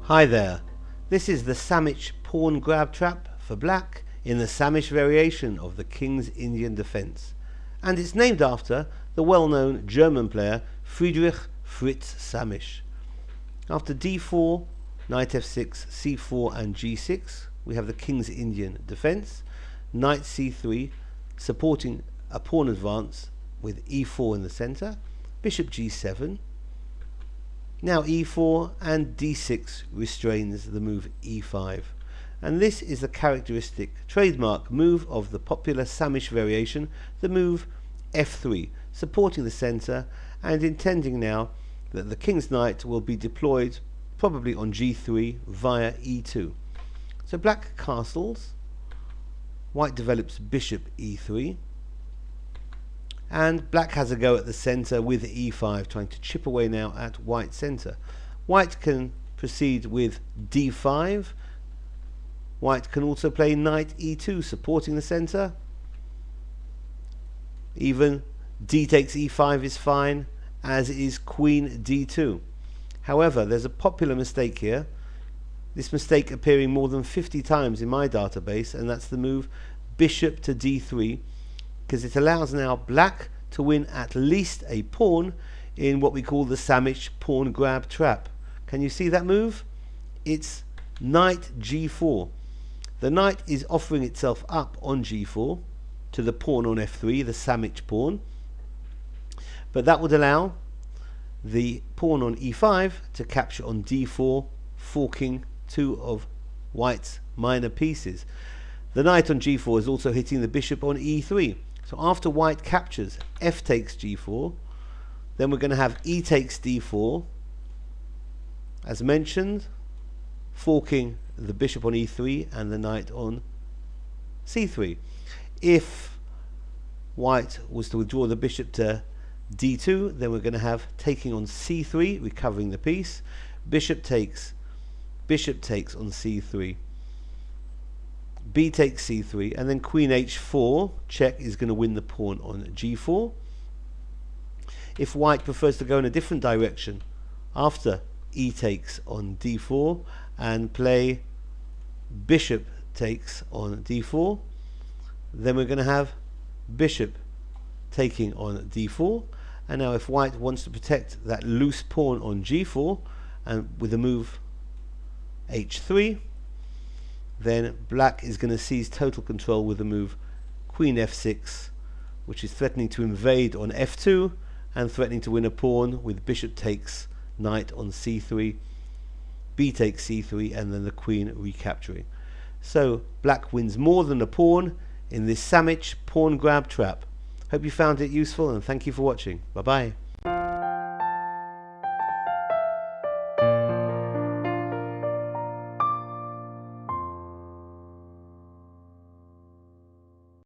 Hi there, this is the Saemisch pawn grab trap for black in the Saemisch variation of the King's Indian defense, and it's named after the well-known German player Friedrich Fritz Saemisch. After d4, knight f6, c4 and g6 we have the King's Indian defense, knight c3 supporting a pawn advance with e4 in the center, bishop g7, now e4, and d6 restrains the move e5. And this is the characteristic trademark move of the popular Saemisch variation, the move f3, supporting the center and intending now that the king's knight will be deployed probably on g3 via e2. So black castles, white develops bishop e3, and black has a go at the center with e5, trying to chip away now at white's center. White can proceed with d5. White can also play knight e2, supporting the center. Even d takes e5 is fine, as is queen d2. However, there's a popular mistake here, this mistake appearing more than 50 times in my database, and that's the move bishop to d3, because it allows now black to win at least a pawn in what we call the Saemisch pawn grab trap. Can you see that move? It's knight g4. The knight is offering itself up on g4 to the pawn on f3, the Saemisch pawn, but that would allow the pawn on e5 to capture on d4, forking two of white's minor pieces. The knight on g4 is also hitting the bishop on e3. So after white captures f takes g4, then we're going to have e takes d4, as mentioned, forking the bishop on e3 and the knight on c3. If white was to withdraw the bishop to d2, then we're going to have taking on c3, recovering the piece, bishop takes on c3, b takes c3, and then queen h4 check is going to win the pawn on g4. If white prefers to go in a different direction after e takes on d4 and play bishop takes on d4, then we're going to have bishop taking on d4. And now if white wants to protect that loose pawn on g4 and with the move h3, then black is going to seize total control with the move queen f6, which is threatening to invade on f2 and threatening to win a pawn with bishop takes knight on c3, b takes c3, and then the queen recapturing. So black wins more than a pawn in this Saemisch pawn grab trap. Hope you found it useful, and thank you for watching. Bye bye.